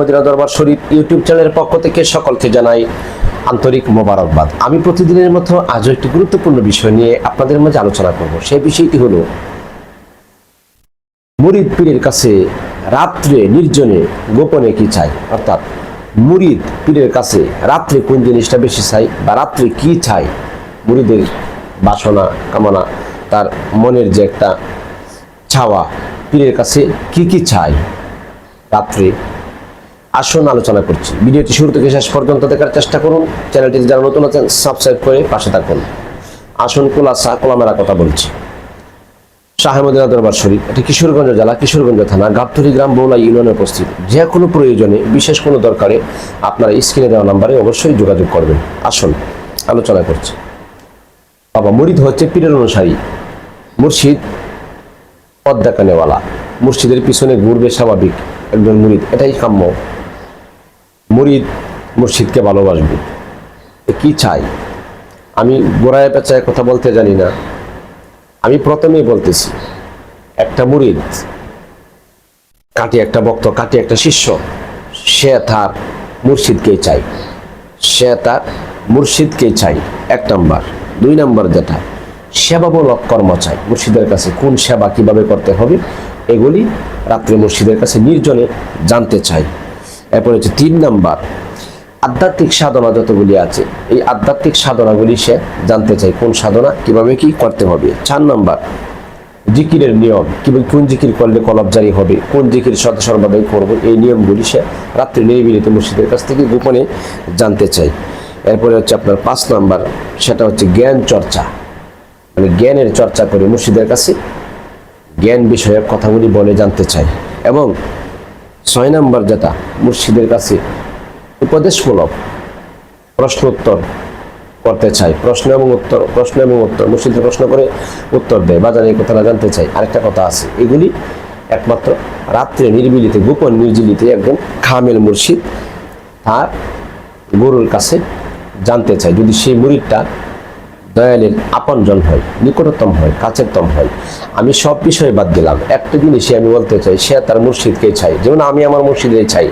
Medina দরবার শরীফ YouTube চ্যানেলের পক্ষ থেকে সকলকে জানাই আন্তরিক মোবারকবাদ। আমি প্রতিদিনের মতো আজও একটি গুরুত্বপূর্ণ বিষয় নিয়ে আপনাদের মাঝে আলোচনা করব। সেই বিষয়টি হলো মুরিদ পীরের কাছে রাত্রে নির্জনে গোপনে কি চাই, অর্থাৎ মুরিদ পীরের কাছে রাত্রে কোন জিনিসটা বেশি চাই বা রাত্রে কি চাই, মুরিদের বাসনা কামনা, তার মনের যে একটা চাওয়া, পীরের কাছে কি কি চাই রাত্রে, আসুন আলোচনা করছি। ভিডিওটি শুরু থেকে শেষ পর্যন্ত দেখার চেষ্টা করুন। চ্যানেলটি যারা নতুন আছেন সাবস্ক্রাইব করে পাশে থাকুন। আসুন খোলামেলা কথা বলছি। শাহে মদিনা দরবার শরীফ, এটি কিশোরগঞ্জ জেলা, কিশোরগঞ্জ থানা, গাবতলী গ্রাম, বৌলা ইউনিয়নে উপস্থিত। যে কোনো প্রয়োজনে, বিশেষ কোনো দরকারে আপনারা স্ক্রিনে দেওয়া নাম্বারে অবশ্যই যোগাযোগ করবেন। আসুন আলোচনা করছি। বাবা মুরিদ হচ্ছে পীরের অনুসারী, মুর্শিদ পথ দেখানেওয়ালা, মুর্শিদের পিছনে ঘুরবে স্বাভাবিক একজন মুরিদ, এটাই কাম্য। মুরিদ মুর্শিদকে ভালোবাসবে। কি চাই? আমি গোড়ায় পেঁচায় কথা বলতে জানি না, আমি প্রথমেই বলতেছি, একটা মুরিদ কাটি একটা ভক্ত, কাটি একটা শিষ্য, সে তার মুর্শিদকেই চাই, সে তার মুর্শিদকেই চাই, এক নাম্বার। দুই নাম্বার যেটা, সেবামূলক কর্ম চাই। মুর্শিদের কাছে কোন সেবা কিভাবে করতে হবে এগুলি রাত্রে মুর্শিদের কাছে নির্জনে জানতে চাই। এরপর হচ্ছে তিন নাম্বার, আধ্যাত্মিক সাধনা যতগুলি আছে, এই আধ্যাত্মিক সাধনাগুলি সে জানতে চাই, কোন সাধনা কিভাবে কি করতে হবে। চার নাম্বার, জিকিরের নিয়ম, কিভাবে কোন জিকির করলে কলব জারি হবে, কোন জিকির সর্বদাই করবো, এই নিয়মগুলি সে রাত্রে নিরিবিলিতে মুর্শিদের কাছ থেকে গোপনে জানতে চাই। এরপরে হচ্ছে আপনার পাঁচ নাম্বার, সেটা হচ্ছে জ্ঞান চর্চা, মানে জ্ঞানের চর্চা করে মুর্শিদের কাছে জ্ঞান বিষয়ক কথাগুলি বলে জানতে চাই। এবং ছয় নাম্বার যেটা, মুর্শিদের কাছে উপদেশমূলক প্রশ্ন উত্তর করতে চাই, প্রশ্ন এবং উত্তর, মুর্শিদের প্রশ্ন করে উত্তর দেয়, বাজারে এই কথাটা জানতে চাই। আরেকটা কথা আছে, এগুলি একমাত্র রাত্রে নির্বিলিতে গোপন নির্জিলিতে একজন কামেল মুর্শিদ তার গুরুর কাছে জানতে চাই। যদি সেই মুরিদটা দয়ালের আপনজন হয়, নিকটতম হয়, কাছেরতম হয়। আমি সব বিষয়ে বাদ দিলাম, একটা জিনিসই আমি বলতে চাই, সে তার মুর্শিদকেই চাই, যেমন আমি আমার মুর্শিদকে চাই।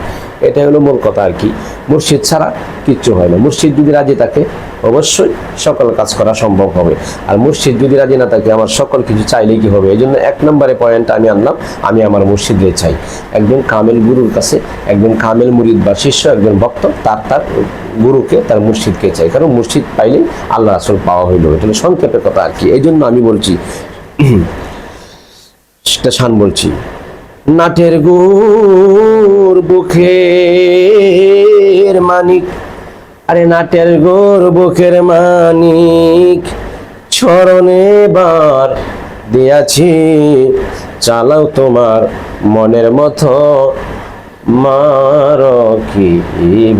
এটা হলো মূল কথা আর কি। মুর্শিদ ছাড়া কিচ্ছু হয় না। মুর্শিদ যদি রাজি থাকে অবশ্যই সকল কাজ করা সম্ভব হবে, আর মুর্শিদ যদি রাজি না থাকে আমার সকল কিছু চাইলেই কি হবে। এই জন্য এক নম্বরে পয়েন্ট আমি আনলাম, আমি আমার মুর্শিদকে চাই। একজন কামেল গুরুর কাছে একজন কামেল মুরিদ বা শিষ্য, একজন ভক্ত তার গুরুকে, তার মুর্শিদকে চাই, কারণ মুর্শিদ পাইলেই আল্লাহ রাসূল পাওয়া হইল। এটা হলো সংক্ষেপে কথা আর কি। এই জন্য আমি বলছি, শান বলছি, নাটের গোর বুকের মানিক, আরে নাটের গোর বুকের মানিক, চরণে বার দিয়াছি, চালাও তোমার মনের মতো, মার কি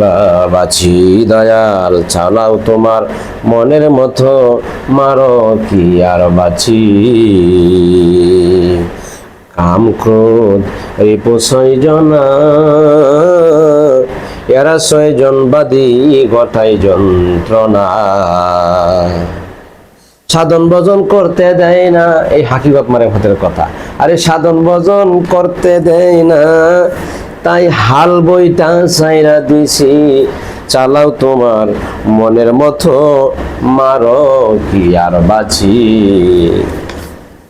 বাবাছি দয়াল, চালাও তোমার মনের মতো, মার কি আর বাছি। কাম ক্রোধ রিপু ছয়জনা, এরা ছয়জন বাদী ঘটায় যন্ত্রণা, সাধন ভজন করতে দেয় না। এই হাকিকত মানে হাতের কথা। আরে সাধন ভজন করতে দেয় না, তাই হাল বইটা চাইরা দিছি, চালাও তোমার মনের মতো, মারো কি আর বাঁচি।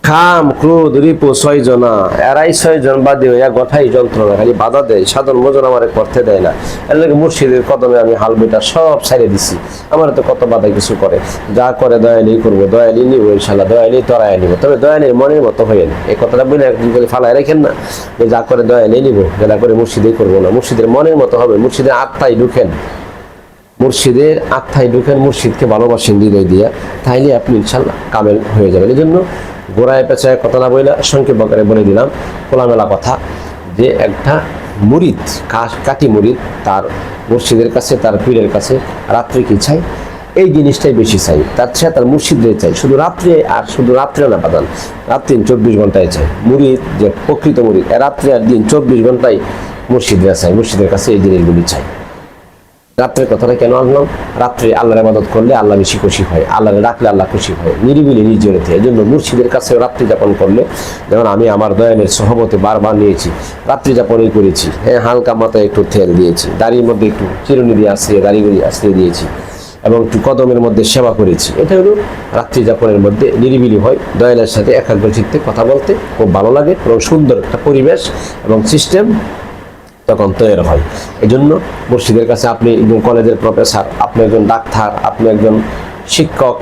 কাম ক্রোধ রিপু ছয়জনা, এরাই ছয়জন বাদী হইয়া গঠাই যন্ত্রণা, খালি বাধা দেয়, সাধন ভজন আমার করতে দেয় না। এর লাগে মুর্শিদের কদমে আমি হাল বইটা সব ছাইড়ে দিছি। আমার তো কত বাধা কিছু করে, যা করে দয়ালি করবো, দয়ালি নিব ইনশাল্লাহ, দয়ালি তরাই নিব, তবে দয়ালির মনের মতো হয়ে না। এই কথাটা বলে একদিন করে ফালাই রাখেন না, যে যা করে দয়ালি নিব, যেটা করে মুর্শিদই করবো না। মুর্শিদের মনের মতো হবে, মুর্শিদের আত্মায় ঢুকেন, মুর্শিদের আত্মায় ঢুকেন, মুর্শিদকে ভালোবাসেন হৃদয় দিয়া, তাইলে আপনি ইনশাল্লাহ কামেল হয়ে যাবেন। এই জন্য গোড়ায় পেঁচায় কথা না বইলা সংক্ষেপ আকারে বলে দিলাম খোলামেলা কথা, যে একটা মুরিদ, কাটি মুরিদ তার মুর্শিদের কাছে, তার পীরের কাছে রাত্রে কি চাই, এই জিনিসটাই বেশি চাই। তার চেয়ে তার মুর্শিদরে চাই, শুধু রাত্রে, আর শুধু রাত্রে না পাদান, রাত্রি 24 ঘন্টায় চাই। মুরিদ যে প্রকৃত মুরিদ, রাত্রে আর দিন 24 ঘন্টায় মুর্শিদরা চাই, মুর্শিদের কাছে এই জিনিসগুলি চাই। রাত্রের কথাটা কেন আনলাম? রাত্রে আল্লাহর ইবাদত করলে আল্লাহ বেশি খুশি হয়, আল্লাহরে ডাকলে আল্লাহ খুশি হয়, নিরিবিলি নির্জনেতে। এই জন্য মুর্শিদের কাছে রাত্রি যাপন করলে, যেমন আমি আমার দয়ালের সহবতে বারবার নিয়েছি, রাত্রি যাপনই করেছি। হ্যাঁ, হালকা মাথায় একটু তেল দিয়েছি, দাড়ির মধ্যে একটু চিরুনি দিয়ে আসিয়ে দাড়িগুলি আসিয়ে দিয়েছি, এবং একটু কদমের মধ্যে সেবা করেছি। এটা হলো রাত্রি যাপনের মধ্যে নিরিবিলি হয়, দয়ালের সাথে একাগ্র চিত্তে কথা বলতে খুব ভালো লাগে, এবং সুন্দর একটা পরিবেশ এবং সিস্টেম তখন তৈরি হয়। এই জন্য মুর্শিদের কাছে আপনি একজন কলেজের প্রফেসর, আপনি একজন ডাক্তার, আপনি একজন শিক্ষক,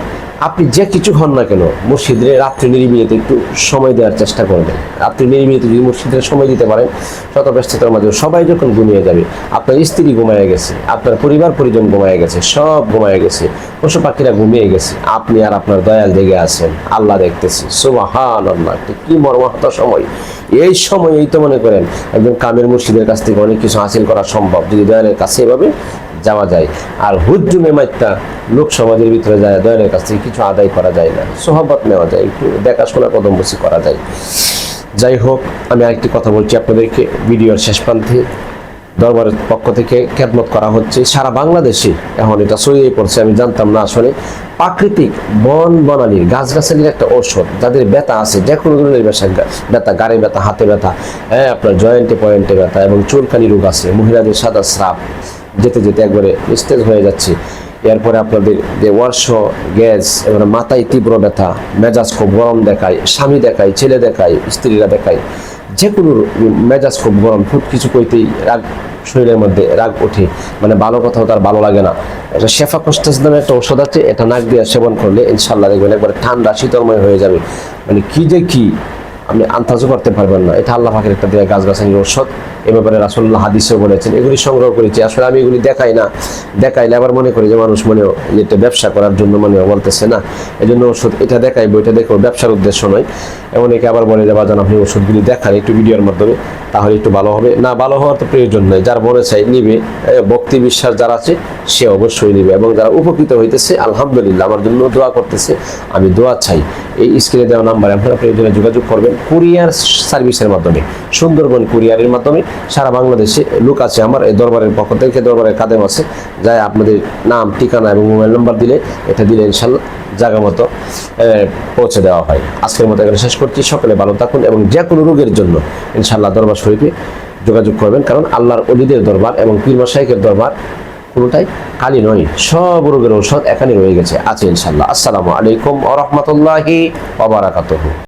আপনি যে কিছু হন না কেন, মুর্শিদের রাত্রি নিরিবিলিতে একটু সময় দেওয়ার চেষ্টা করবেন। রাত্রি নিরিবিলিতে যদি মুর্শিদের সময় দিতে পারেন, শত ব্যস্ততার মাঝে সবাই যখন ঘুমিয়ে যাবে, আপনার স্ত্রী ঘুমিয়ে গেছে, আপনার পরিবার পরিজন ঘুমিয়ে গেছে, সব ঘুমিয়ে গেছে, পশু পাখিরা ঘুমিয়ে গেছে, আপনি আর আপনার দয়াল জেগে আছেন, আল্লাহ দেখতেছি। সুবহানাল্লাহ, কি মর্মাহত সময়! এই সময় এই তো মনে করেন একজন কামের মুর্শিদের কাছ থেকে অনেক কিছু হাসিল করা সম্ভব, যদি দয়ালের কাছে এভাবে যাওয়া যায়। আর হুজুমে মাইত্যা লোক সমাজের ভিতরে যায়, দয়ালের কাছ থেকে কিছু আদায় করা যায় না, সোহবত নেওয়া যায়, একটু দেখাশোনা কদমবসি করা যায়। যাই হোক, আমি আরেকটি কথা বলছি আপনাদেরকে, ভিডিওর শেষ প্রান্তে দরবারের পক্ষ থেকে খেদমত করা হচ্ছে সারা বাংলাদেশে। এখন এটা ছড়িয়ে পড়ছে, আমি জানতাম না আসলে। প্রাকৃতিক বন বনালির গাছগাছালির একটা ঔষধ, যাদের ব্যথা আছে, যে কোনো ধরনের ব্যথা, গাড়ি ব্যথা, হাতে ব্যথা, হ্যাঁ আপনার জয়েন্টে পয়েন্টে ব্যথা, এবং চুলকানি রোগ আছে, মহিলাদের সাদা স্রাব যেতে যেতে একবারে নিস্তেজ হয়ে যাচ্ছে। এরপরে আপনাদের যে ওয়ার্শ গ্যাস, এবারে মাথায় তীব্র ব্যথা, মেজাজ খুব গরম দেখায়, স্বামী দেখায়, ছেলে দেখায়, স্ত্রীরা দেখায়, যে কোনো মেজাজ খুব গরম, ফুট কিছু কইতেই রাগ, শরীরের মধ্যে রাগ ওঠে, মানে ভালো কথাও তার ভালো লাগে না। এটা শেফা কস্টাস নামে একটা ওষুধ আছে, এটা নাক দিয়ে সেবন করলে ইনশাল্লাহ দেখবেন একবারে ঠান্ডা শীতলময় হয়ে যাবে। মানে কি যে কি আপনি আন্দাজও করতে পারবেন না। এটা আল্লাহ পাকের একটা দেয়া গাছগাছালির ঔষধ। এ ব্যাপারে রাসূলুল্লাহ হাদিসেও বলেছেন। এগুলি সংগ্রহ করেছি, আসলে আমি এগুলি দেখাই না, দেখাইলে আবার মনে করি যে মানুষ মনেও এটা ব্যবসা করার জন্য মনেও বলতেছে না, এই জন্য ওষুধ এটা দেখাইবো, এটা দেখো, ব্যবসার উদ্দেশ্য নয়। এমন একে আবার বলে যে বাজান আপনি ওষুধগুলি দেখান একটু ভিডিওর মাধ্যমে, তাহলে একটু ভালো হবে। না, ভালো হওয়ার তো প্রয়োজন নেই, যার মনে চাই নিবে, ভক্তি বিশ্বাস যার আছে সে অবশ্যই নিবে, এবং যারা উপকৃত হইতেছে আলহামদুলিল্লাহ, আমার জন্য দোয়া করতেছে, আমি দোয়া চাই। এই স্ক্রিনে দেওয়া নাম্বারে আপনারা প্রয়োজনে যোগাযোগ করবেন কুরিয়ার সার্ভিসের মাধ্যমে, সুন্দরবন কুরিয়ারের মাধ্যমে। সারা বাংলাদেশে লোক আছে আমার এই দরবারের পক্ষ থেকে, দরবারের কাদেম আছে, যাই আপনাদের নাম, ঠিকানা এবং মোবাইল নাম্বার দিলে, এটা দিলে ইনশাল্লাহ জায়গা মতো পৌঁছে দেওয়া হয়। আজকের মতো এখানে শেষ করছি। সকলে ভালো থাকুন, এবং যে কোনো রোগের জন্য ইনশাল্লাহ দরবার শরীফে যোগাযোগ করবেন, কারণ আল্লাহর ওলিদের দরবার এবং পীর মাশায়েখের দরবার কোনোটাই খালি নয়, সব রোগের ঔষধ এখানে রয়ে গেছে, আছে ইনশাল্লাহ। আসসালামু আলাইকুম ওয়া রাহমাতুল্লাহি ওয়া বারাকাতুহু।